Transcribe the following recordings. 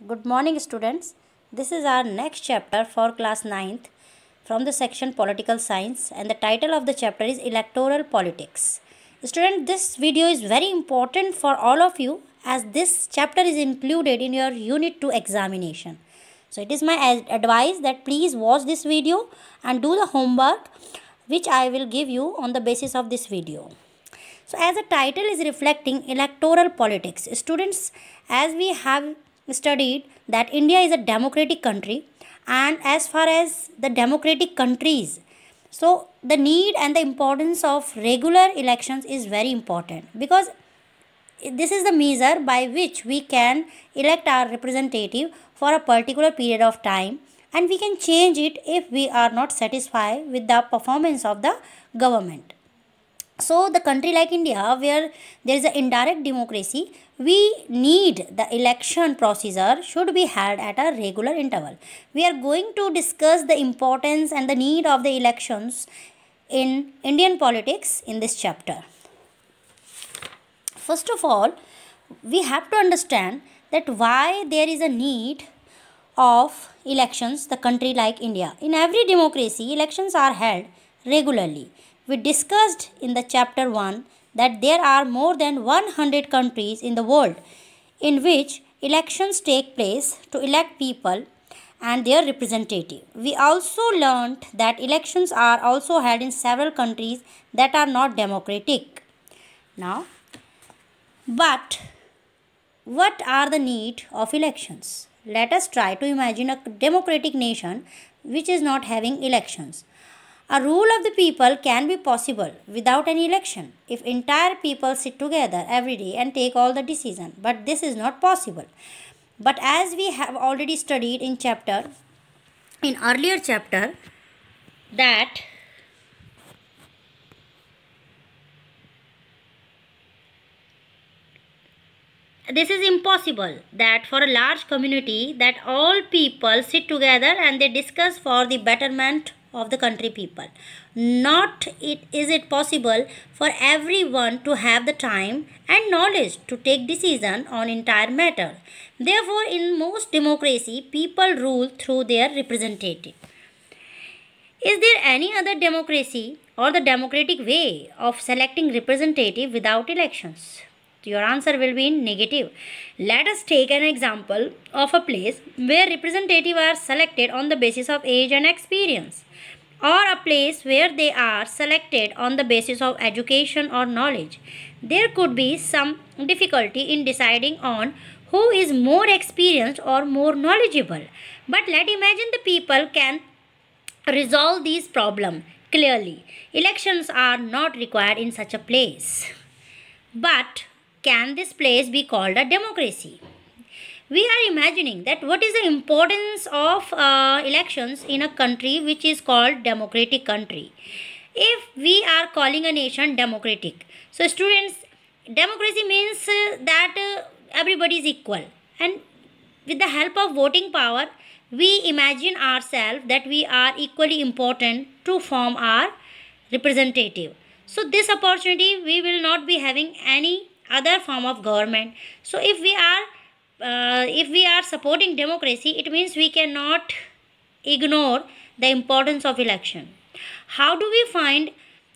Good morning, students. This is our next chapter for class 9th from the section Political Science, and the title of the chapter is Electoral Politics. Student, this video is very important for all of you as this chapter is included in your Unit 2 examination. So, it is my advice that please watch this video and do the homework which I will give you on the basis of this video. So, as the title is reflecting electoral politics, students, as we have studied that India is a democratic country, and as far as the democratic countries, so the need and the importance of regular elections is very important, because this is the measure by which we can elect our representative for a particular period of time, and we can change it if we are not satisfied with the performance of the government. So, the country like India, where there is an indirect democracy, we need the election procedure should be held at a regular interval. We are going to discuss the importance and the need of the elections in Indian politics in this chapter. First of all, we have to understand that why there is a need of elections the country like India. In every democracy, elections are held regularly. We discussed in the chapter 1 that there are more than 100 countries in the world in which elections take place to elect people and their representative. We also learned that elections are also held in several countries that are not democratic. Now, but what are the need of elections? Let us try to imagine a democratic nation which is not having elections. A rule of the people can be possible without any election if entire people sit together every day and take all the decision, but this is not possible. But as we have already studied in earlier chapter, that this is impossible, that for a large community that all people sit together and they discuss for the betterment of the country people. Not is it possible for everyone to have the time and knowledge to take decision on entire matter. Therefore, in most democracy, people rule through their representative. Is there any other democracy or the democratic way of selecting representative without elections? Your answer will be in negative. Let us take an example of a place where representatives are selected on the basis of age and experience, or a place where they are selected on the basis of education or knowledge. There could be some difficulty in deciding on who is more experienced or more knowledgeable. But let imagine the people can resolve these problems clearly. Elections are not required in such a place. But can this place be called a democracy? We are imagining that what is the importance of elections in a country which is called democratic country. If we are calling a nation democratic, so students, democracy means that everybody is equal, and with the help of voting power, we imagine ourselves that we are equally important to form our representative. So this opportunity we will not be having any other form of government. So if we are supporting democracy, it means we cannot ignore the importance of election. How do we find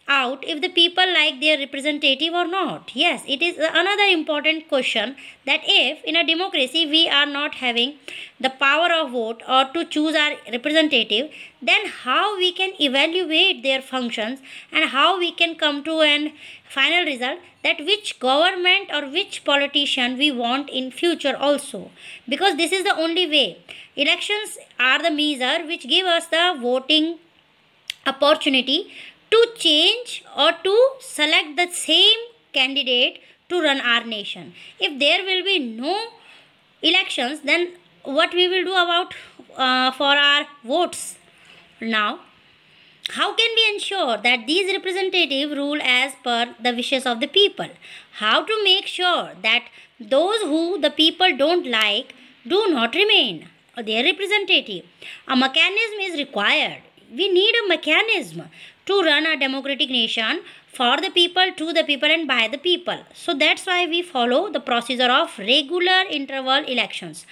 out if the people like their representative or not? Yes, it is another important question, that if in a democracy we are not having the power of vote or to choose our representative, then how we can evaluate their functions and how we can come to an final result that which government or which politician we want in future also, because this is the only way. Elections are the measure which give us the voting opportunity to change or to select the same candidate to run our nation. If there will be no elections, then what we will do about for our votes? Now, how can we ensure that these representatives rule as per the wishes of the people? How to make sure that those who the people don't like do not remain their representative? A mechanism is required. We need a mechanism to run a democratic nation for the people, to the people, and by the people. So that's why we follow the procedure of regular interval elections.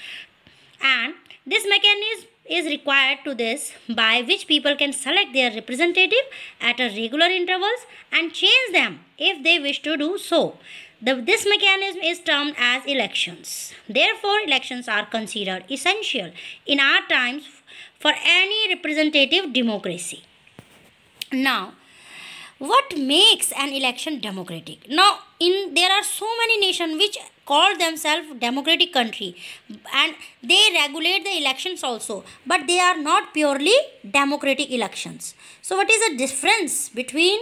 And this mechanism is required to this by which people can select their representative at a regular intervals and change them if they wish to do so. This mechanism is termed as elections. Therefore, elections are considered essential in our times for any representative democracy. Now, what makes an election democratic? Now, there are so many nations which call themselves democratic country, and they regulate the elections also, but they are not purely democratic elections. So what is the difference between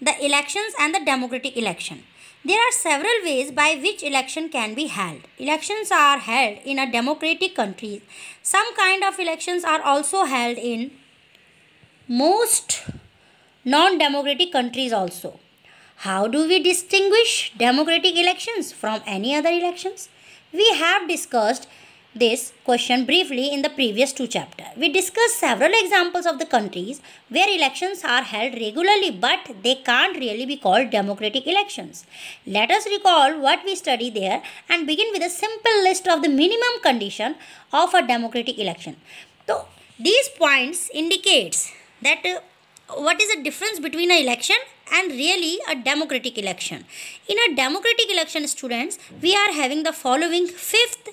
the elections and the democratic election? There are several ways by which election can be held. Elections are held in a democratic country. Some kind of elections are also held in most non-democratic countries also. How do we distinguish democratic elections from any other elections? We have discussed this question briefly in the previous two chapters. We discussed several examples of the countries where elections are held regularly, but they can't really be called democratic elections. Let us recall what we studied there and begin with a simple list of the minimum condition of a democratic election. So these points indicates that what is the difference between an election and really a democratic election. In a democratic election, students, we are having the following fifth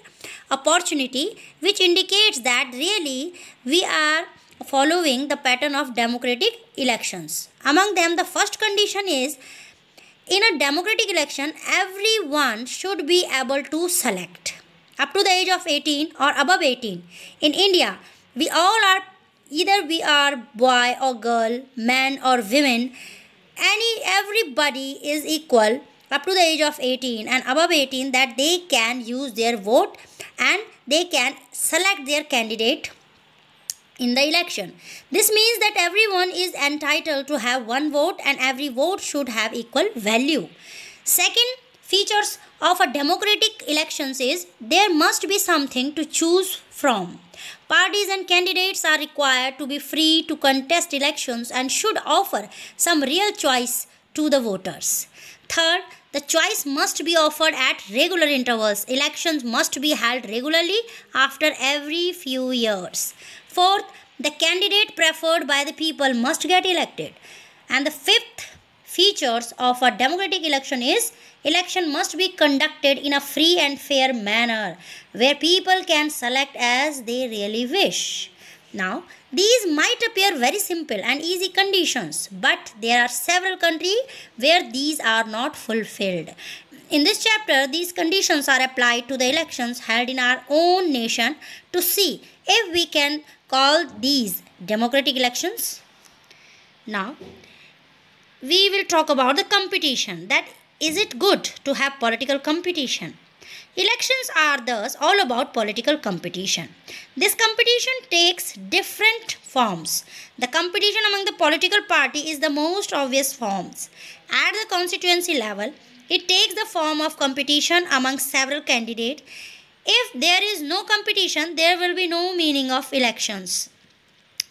opportunity, which indicates that really we are following the pattern of democratic elections. Among them, the first condition is, in a democratic election, everyone should be able to select up to the age of 18 or above 18. In India, we all are, either we are boy or girl, man or women, everybody is equal up to the age of 18 and above 18, that they can use their vote and they can select their candidate in the election. This means that everyone is entitled to have one vote and every vote should have equal value. Second features of a democratic elections is there must be something to choose from. Parties and candidates are required to be free to contest elections and should offer some real choice to the voters. Third, the choice must be offered at regular intervals. Elections must be held regularly after every few years. Fourth, the candidate preferred by the people must get elected. And the fifth features of a democratic election is election must be conducted in a free and fair manner where people can select as they really wish. Now, these might appear very simple and easy conditions, but there are several countries where these are not fulfilled. In this chapter, these conditions are applied to the elections held in our own nation to see if we can call these democratic elections. Now, we will talk about the competition. That is it good to have political competition? Elections are thus all about political competition. This competition takes different forms. The competition among the political party is the most obvious forms. At the constituency level, it takes the form of competition among several candidates. If there is no competition, there will be no meaning of elections.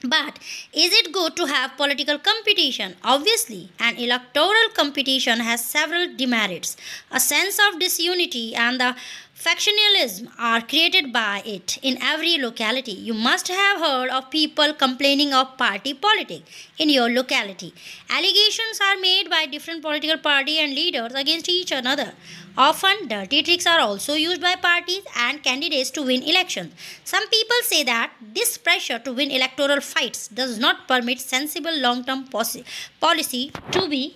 But is it good to have political competition? Obviously, an electoral competition has several demerits. A sense of disunity and the factionalism are created by it in every locality. You must have heard of people complaining of party politics in your locality. Allegations are made by different political party and leaders against each another. Often, dirty tricks are also used by parties and candidates to win elections. Some people say that this pressure to win electoral fights does not permit sensible long-term policy to be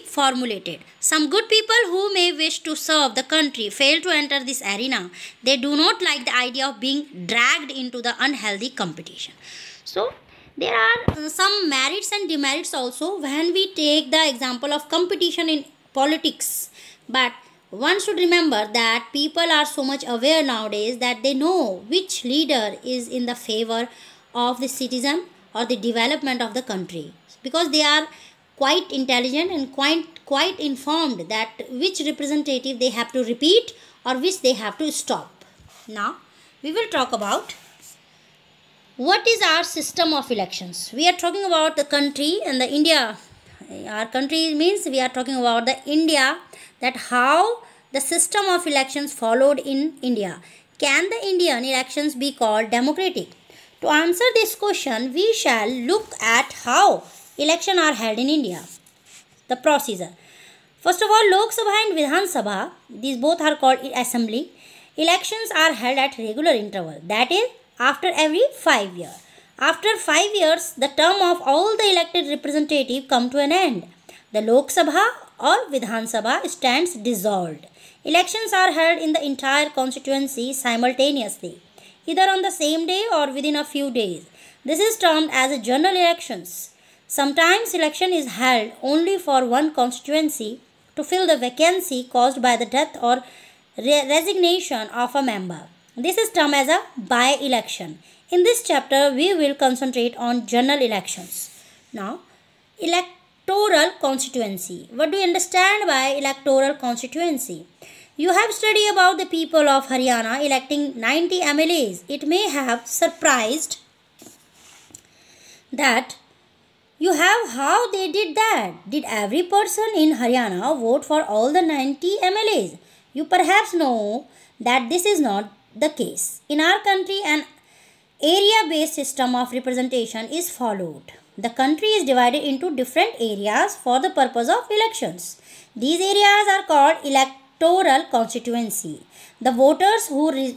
formulated. Some good people who may wish to serve the country fail to enter this arena. They do not like the idea of being dragged into the unhealthy competition. So, there are some merits and demerits also when we take the example of competition in politics. But one should remember that people are so much aware nowadays that they know which leader is in the favor of the citizen or the development of the country, because they are quite intelligent and quite informed that which representative they have to repeat or which they have to stop. Now, we will talk about what is our system of elections. We are talking about the country and the India. Our country means we are talking about the India, that how the system of elections followed in India? Can the Indian elections be called democratic? To answer this question, we shall look at how elections are held in India. The procedure. First of all, Lok Sabha and Vidhan Sabha, these both are called assembly. Elections are held at regular interval, that is, after every 5 years. After 5 years, the term of all the elected representatives come to an end. The Lok Sabha or Vidhan Sabha stands dissolved. Elections are held in the entire constituency simultaneously, either on the same day or within a few days. This is termed as general elections. Sometimes election is held only for one constituency to fill the vacancy caused by the death or resignation of a member. This is termed as a by-election. In this chapter, we will concentrate on general elections. Now, electoral constituency. What do you understand by electoral constituency? You have studied about the people of Haryana electing 90 MLAs. It may have surprised that you have how they did that. Did every person in Haryana vote for all the 90 MLAs? You perhaps know that this is not the case. In our country, an area-based system of representation is followed. The country is divided into different areas for the purpose of elections. These areas are called electoral constituency. The voters who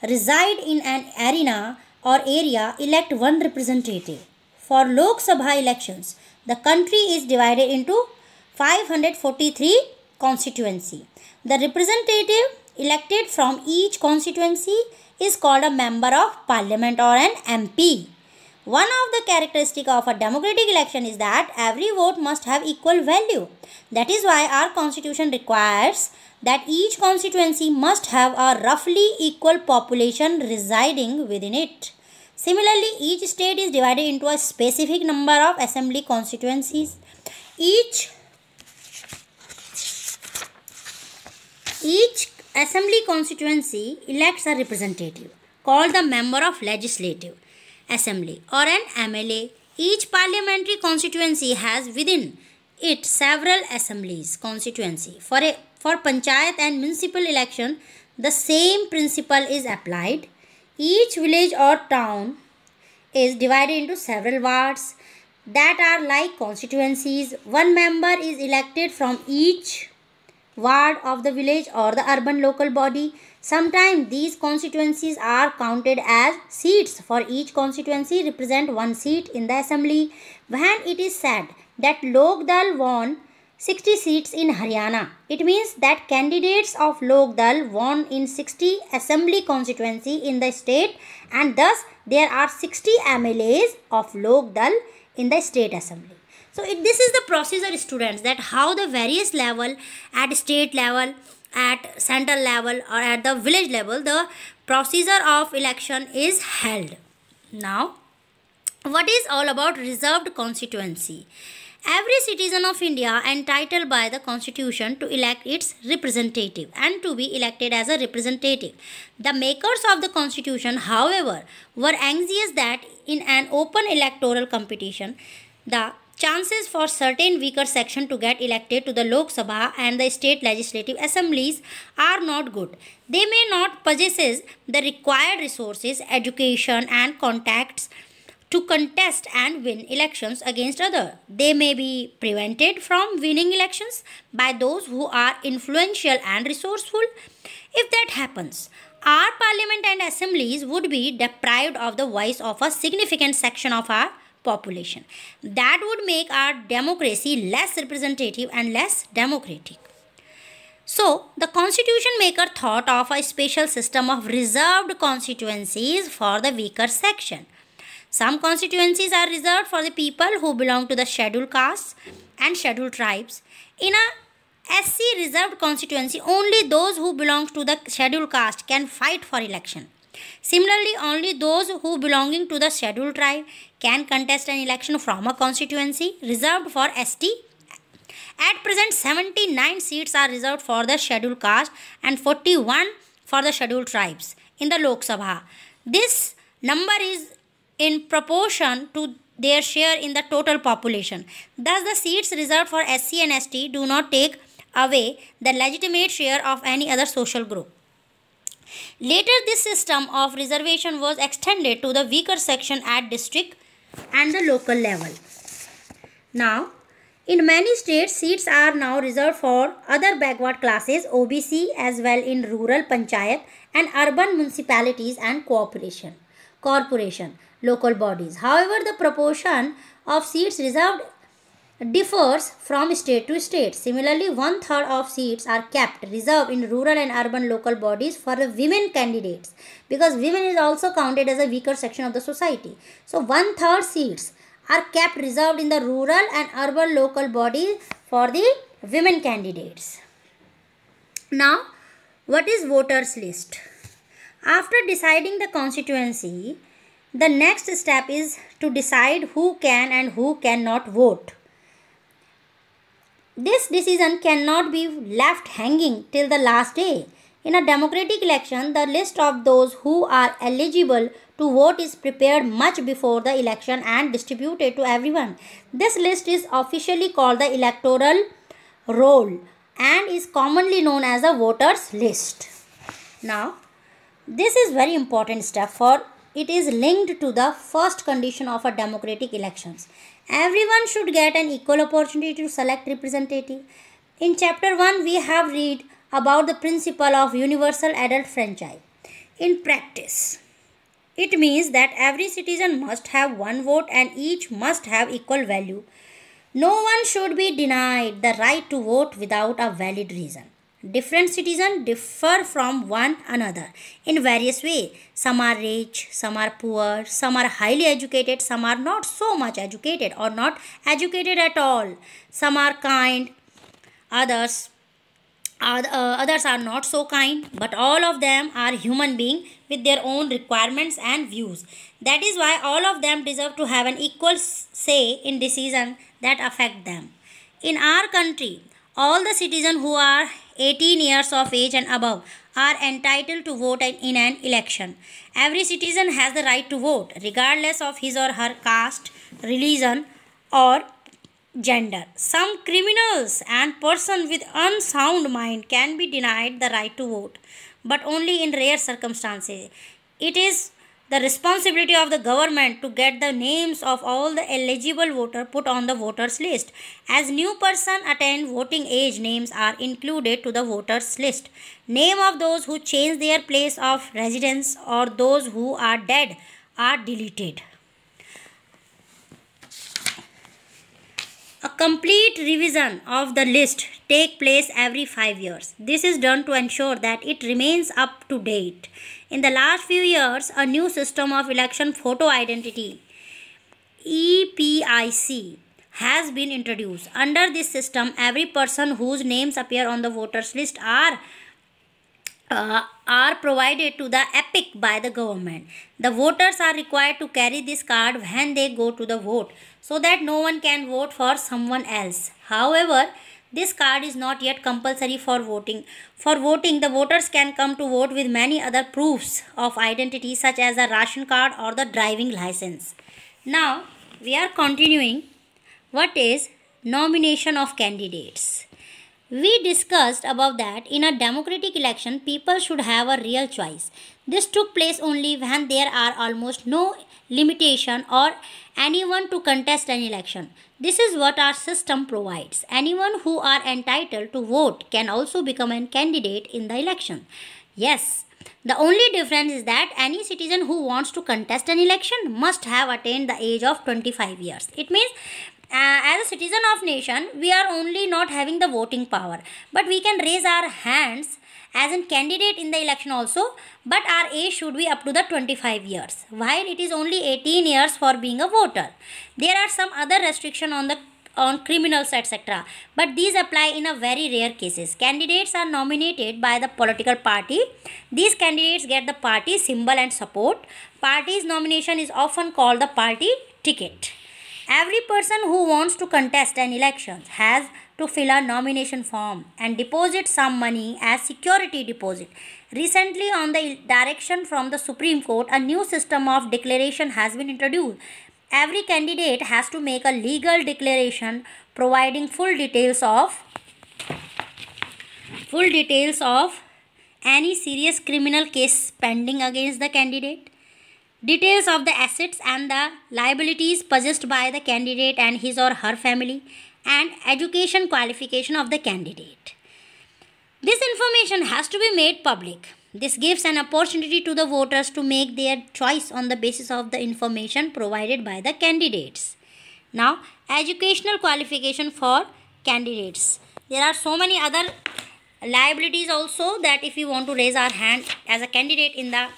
reside in an arena or area elect one representative. For Lok Sabha elections, the country is divided into 543 constituency. The representative elected from each constituency is called a member of parliament or an MP. One of the characteristics of a democratic election is that every vote must have equal value. That is why our constitution requires that each constituency must have a roughly equal population residing within it. Similarly, each state is divided into a specific number of assembly constituencies. Each assembly constituency elects a representative called the member of legislative assembly or an MLA. Each parliamentary constituency has within it several assemblies constituency. For panchayat and municipal election, the same principle is applied. Each village or town is divided into several wards that are like constituencies. One member is elected from each ward of the village or the urban local body. Sometimes these constituencies are counted as seats, for each constituency represent one seat in the assembly. When it is said that Lok Dal won 60 seats in Haryana, it means that candidates of Lok Dal won in 60 assembly constituency in the state, and thus there are 60 MLAs of Lok Dal in the state assembly. So this is the procedure, students, that how the various level, at state level, at central level or at the village level, the procedure of election is held. Now, what is all about reserved constituency? Every citizen of India entitled by the constitution to elect its representative and to be elected as a representative. The makers of the constitution, however, were anxious that in an open electoral competition, the chances for certain weaker section to get elected to the Lok Sabha and the state legislative assemblies are not good. They may not possess the required resources, education and contacts to contest and win elections against others. They may be prevented from winning elections by those who are influential and resourceful. If that happens, our parliament and assemblies would be deprived of the voice of a significant section of our population. That would make our democracy less representative and less democratic. So, the constitution maker thought of a special system of reserved constituencies for the weaker section. Some constituencies are reserved for the people who belong to the scheduled castes and scheduled tribes. In a SC reserved constituency, only those who belong to the scheduled caste can fight for election. Similarly, only those who belonging to the scheduled tribe can contest an election from a constituency reserved for ST. At present, 79 seats are reserved for the scheduled caste and 41 for the scheduled tribes in the Lok Sabha. This number is in proportion to their share in the total population. Thus, the seats reserved for SC and ST do not take away the legitimate share of any other social group. Later, this system of reservation was extended to the weaker section at district and the local level. Now, in many states, seats are now reserved for other backward classes, OBC, as well in rural panchayat and urban municipalities and corporation, local bodies. However, the proportion of seats reserved differs from state to state. Similarly, one-third of seats are kept reserved in rural and urban local bodies for the women candidates, because women is also counted as a weaker section of the society. So, one-third seats are kept reserved in the rural and urban local bodies for the women candidates. Now, what is voters list? After deciding the constituency, the next step is to decide who can and who cannot vote. This decision cannot be left hanging till the last day. In a democratic election, the list of those who are eligible to vote is prepared much before the election and distributed to everyone. This list is officially called the electoral roll and is commonly known as a voters list. Now, this is very important step, for it is linked to the first condition of a democratic elections. Everyone should get an equal opportunity to select representative. In chapter 1, we have read about the principle of universal adult franchise. In practice, it means that every citizen must have one vote and each must have equal value. No one should be denied the right to vote without a valid reason. Different citizens differ from one another in various ways. Some are rich, some are poor, some are highly educated, some are not so much educated or not educated at all. Some are kind, others are not so kind, but all of them are human beings with their own requirements and views. That is why all of them deserve to have an equal say in decisions that affect them. In our country, all the citizens who are 18 years of age and above are entitled to vote in an election. Every citizen has the right to vote, regardless of his or her caste, religion, or gender. Some criminals and persons with unsound mind can be denied the right to vote, but only in rare circumstances. It is the responsibility of the government to get the names of all the eligible voters put on the voters list. As new person attain voting age, names are included to the voters list. Name of those who change their place of residence or those who are dead are deleted. A complete revision of the list takes place every 5 years. This is done to ensure that it remains up to date. In the last few years, a new system of election photo identity, EPIC, has been introduced. Under this system, every person whose names appear on the voters list are provided to the EPIC by the government. The voters are required to carry this card when they go to the vote, so that no one can vote for someone else. However, this card is not yet compulsory for voting. For voting, the voters can come to vote with many other proofs of identity, such as the ration card or the driving license. Now, we are continuing. What is nomination of candidates? We discussed above that in a democratic election, people should have a real choice. This took place only when there are almost no limitation or anyone to contest an election. This is what our system provides. Anyone who are entitled to vote can also become a candidate in the election. Yes, the only difference is that any citizen who wants to contest an election must have attained the age of 25 years. It means as a citizen of nation, we are only not having the voting power, but we can raise our hands as a candidate in the election also, but our age should be up to the 25 years, while it is only 18 years for being a voter. There are some other restrictions on criminals, etc., but these apply in a very rare cases. Candidates are nominated by the political party. These candidates get the party symbol and support. Party's nomination is often called the party ticket. Every person who wants to contest an election has to fill a nomination form and deposit some money as security deposit. Recently, on the direction from the Supreme Court, a new system of declaration has been introduced. Every candidate has to make a legal declaration providing full details of full details of any serious criminal case pending against the candidate, details of the assets and the liabilities possessed by the candidate and his or her family, and education qualification of the candidate. This information has to be made public. This gives an opportunity to the voters to make their choice on the basis of the information provided by the candidates. Now, educational qualification for candidates. There are so many other liabilities also, that if we want to raise our hand as a candidate in the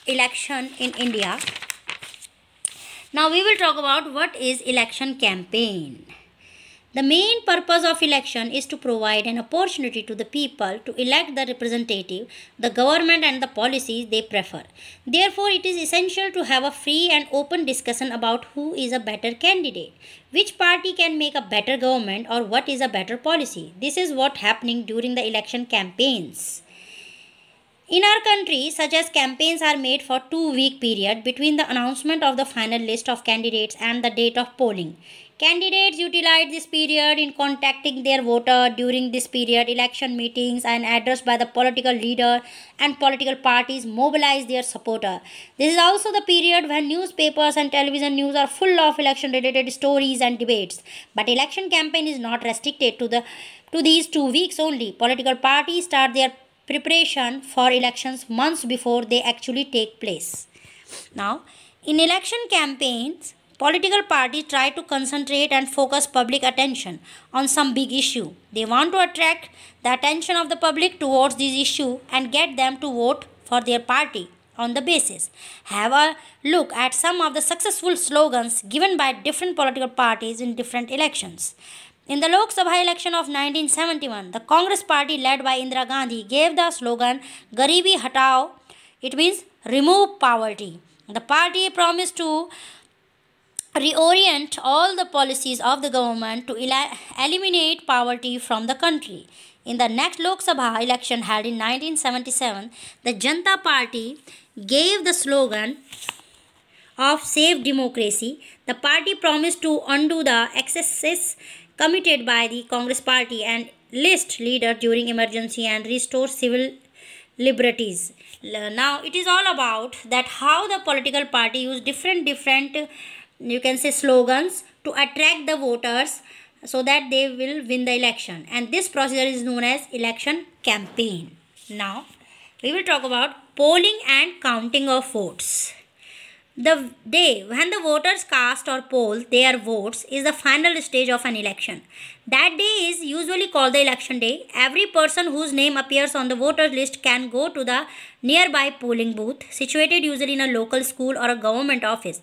election in India. Now we will talk about what is election campaign. The main purpose of election is to provide an opportunity to the people to elect the representative, the government and the policies they prefer. Therefore, it is essential to have a free and open discussion about who is a better candidate, which party can make a better government, or what is a better policy. This is what happening during the election campaigns. In our country, such as campaigns are made for 2-week period between the announcement of the final list of candidates and the date of polling. Candidates utilize this period in contacting their voter. During this period, election meetings and address by the political leader and political parties mobilize their supporter. This is also the period when newspapers and television news are full of election related stories and debates. But election campaign is not restricted to these 2 weeks only. Political parties start their preparation for elections months before they actually take place. Now, in election campaigns, political parties try to concentrate and focus public attention on some big issue. They want to attract the attention of the public towards this issue and get them to vote for their party on the basis. Have a look at some of the successful slogans given by different political parties in different elections. In the Lok Sabha election of 1971, the Congress party led by Indira Gandhi gave the slogan Garibi Hatao. It means remove poverty. The party promised to reorient all the policies of the government to eliminate poverty from the country. In the next Lok Sabha election held in 1977, the Janata Party gave the slogan of Save Democracy. The party promised to undo the excesses committed by the Congress party and list leader during emergency and restore civil liberties. Now it is all about that how the political party use different you can say slogans to attract the voters so that they will win the election, and this procedure is known as election campaign. Now we will talk about polling and counting of votes. The day when the voters cast or poll their votes is the final stage of an election. That day is usually called the election day. Every person whose name appears on the voters list can go to the nearby polling booth, situated usually in a local school or a government office.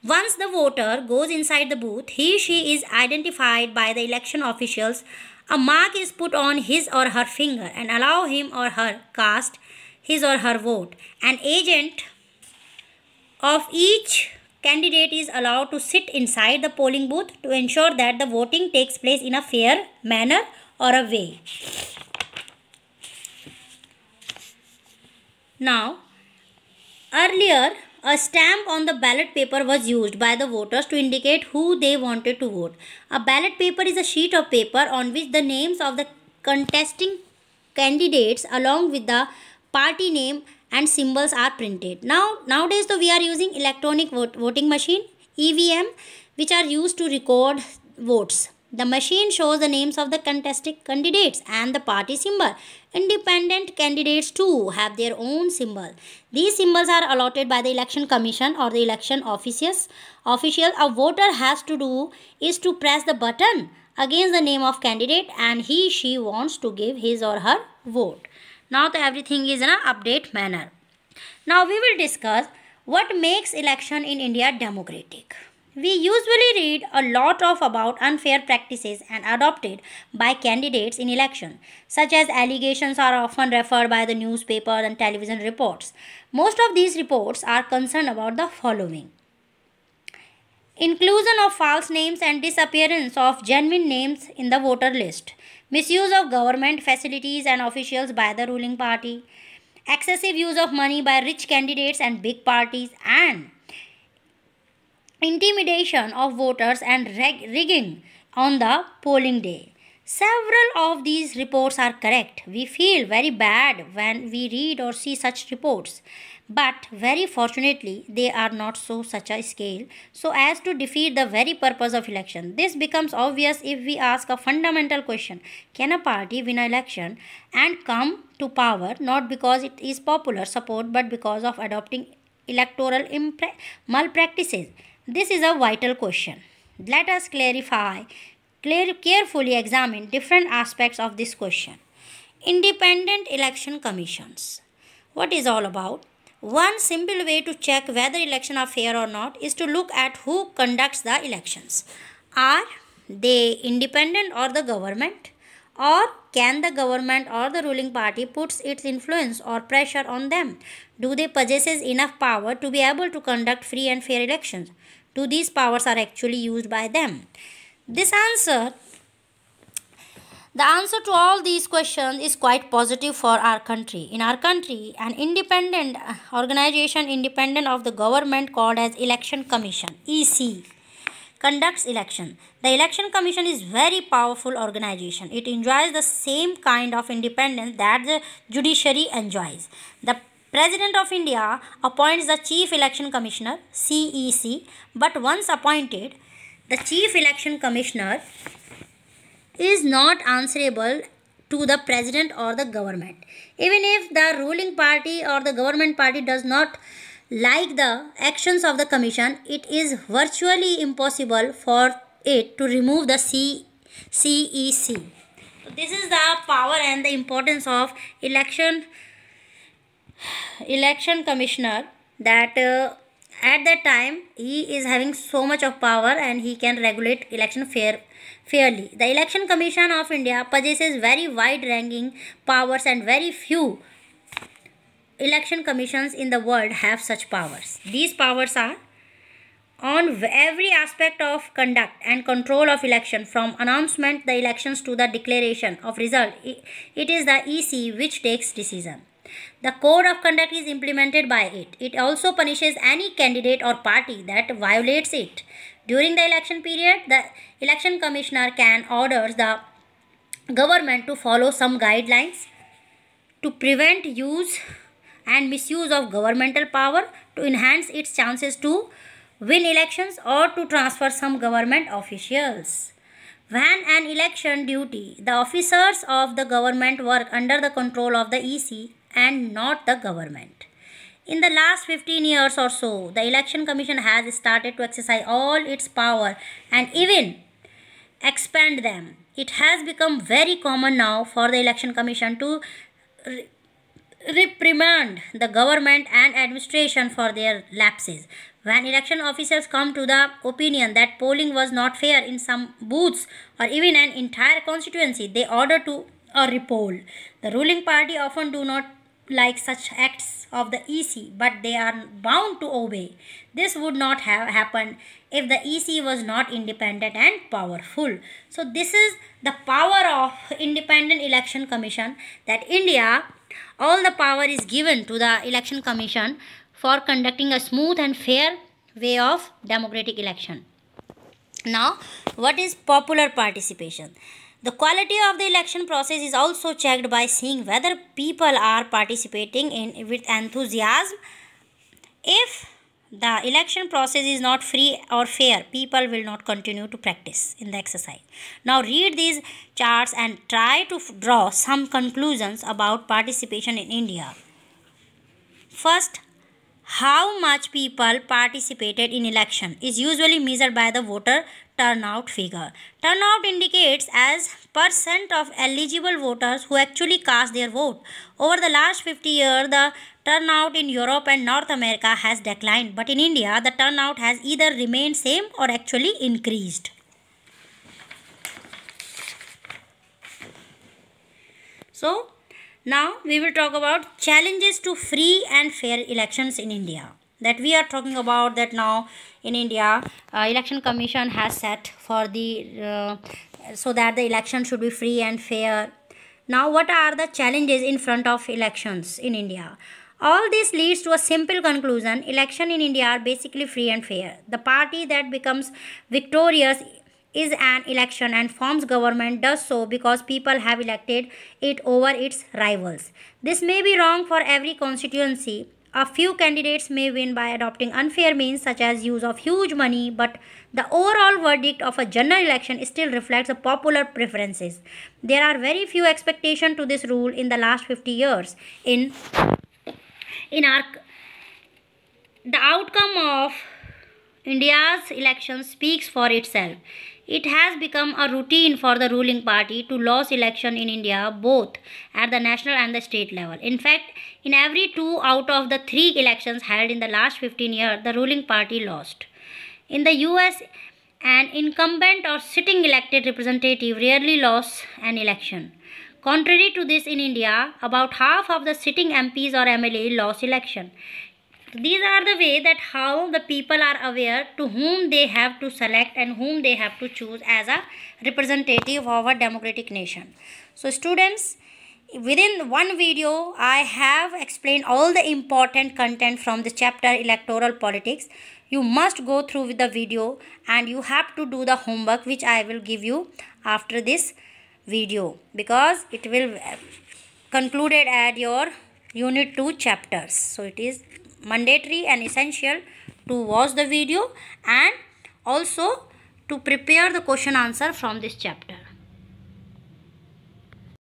Once the voter goes inside the booth, she is identified by the election officials. A mark is put on his or her finger and allow him or her cast his or her vote. An agent of each candidate is allowed to sit inside the polling booth to ensure that the voting takes place in a fair manner or a way. Now, earlier, a stamp on the ballot paper was used by the voters to indicate who they wanted to vote. A ballot paper is a sheet of paper on which the names of the contesting candidates along with the party name and symbols are printed. Nowadays we are using electronic voting machine EVM, which are used to record votes. The machine shows the names of the contesting candidates and the party symbol. Independent candidates too have their own symbol. These symbols are allotted by the election commission or the election officials. A voter has to do is to press the button against the name of candidate and she wants to give his or her vote. Now everything is in an update manner. Now we will discuss what makes election in India democratic. We usually read a lot about unfair practices and adopted by candidates in election, such as allegations are often referred by the newspaper and television reports. Most of these reports are concerned about the following: inclusion of false names and disappearance of genuine names in the voter list, misuse of government facilities and officials by the ruling party, excessive use of money by rich candidates and big parties, and intimidation of voters and rigging on the polling day. Several of these reports are correct. We feel very bad when we read or see such reports, but very fortunately they are not such a scale so as to defeat the very purpose of election. This becomes obvious if we ask a fundamental question: can a party win an election and come to power not because it is popular support but because of adopting electoral malpractices? This is a vital question. Let us carefully examine different aspects of this question. Independent election commissions. What is all about? One simple way to check whether elections are fair or not is to look at who conducts the elections. Are they independent or the government? Or can the government or the ruling party puts its influence or pressure on them? Do they possess enough power to be able to conduct free and fair elections? Do these powers are actually used by them? The answer to all these questions is quite positive for our country. In our country, an independent organization independent of the government called as Election Commission (EC) conducts election. The Election Commission is very powerful organization. It enjoys the same kind of independence that the judiciary enjoys. The President of India appoints the Chief Election Commissioner (CEC), but once appointed, the Chief Election Commissioner is not answerable to the President or the government. Even if the ruling party or the government party does not like the actions of the Commission, it is virtually impossible for it to remove the CEC. So this is the power and the importance of election commissioner, that at that time he is having so much of power and he can regulate election fairly. The Election Commission of India possesses very wide ranging powers and very few election commissions in the world have such powers. These powers are on every aspect of conduct and control of election, from announcement the elections to the declaration of result. It is the EC which takes decision. The code of conduct is implemented by it. It also punishes any candidate or party that violates it. During the election period, the election commissioner can order the government to follow some guidelines to prevent use and misuse of governmental power, to enhance its chances to win elections, or to transfer some government officials. When an election duty, the officers of the government work under the control of the EC and not the government. In the last 15 years or so, the Election Commission has started to exercise all its power and even expand them. It has become very common now for the Election Commission to reprimand the government and administration for their lapses. When election officials come to the opinion that polling was not fair in some booths or even an entire constituency, they order to a repoll. The ruling party often do not like such acts of the EC, but they are bound to obey. This would not have happened if the EC was not independent and powerful. So this is the power of Independent Election Commission, that India, all the power is given to the Election Commission for conducting a smooth and fair way of democratic election. Now, what is popular participation? The quality of the election process is also checked by seeing whether people are participating in with enthusiasm. If the election process is not free or fair, people will not continue to practice in the exercise. Now read these charts and try to draw some conclusions about participation in India. First, how much people participated in election is usually measured by the voter turnout figure. Turnout indicates as percent of eligible voters who actually cast their vote. Over the last 50 years, the turnout in Europe and North America has declined, but in India, the turnout has either remained same or actually increased. So, now we will talk about challenges to free and fair elections in India. That we are talking about that now in India, Election Commission has set for the so that the election should be free and fair. Now, what are the challenges in front of elections in India? All this leads to a simple conclusion: election in India are basically free and fair. The party that becomes victorious is an election and forms government does so because people have elected it over its rivals. This may be wrong for every constituency. A few candidates may win by adopting unfair means such as use of huge money, but the overall verdict of a general election still reflects the popular preferences. There are very few expectations to this rule in the last 50 years. In our the outcome of India's election speaks for itself. It has become a routine for the ruling party to lose election in India both at the national and the state level. In fact, in every 2 out of the 3 elections held in the last 15 years, the ruling party lost. In the US, an incumbent or sitting elected representative rarely lost an election. Contrary to this, in India, about half of the sitting MPs or MLA lost election. These are the way that how the people are aware to whom they have to select and whom they have to choose as a representative of a democratic nation. So students, within one video I have explained all the important content from the chapter electoral politics. You must go through with the video and you have to do the homework which I will give you after this video, because it will concluded at your unit 2 chapters. So it is mandatory and essential to watch the video and also to prepare the question answer from this chapter.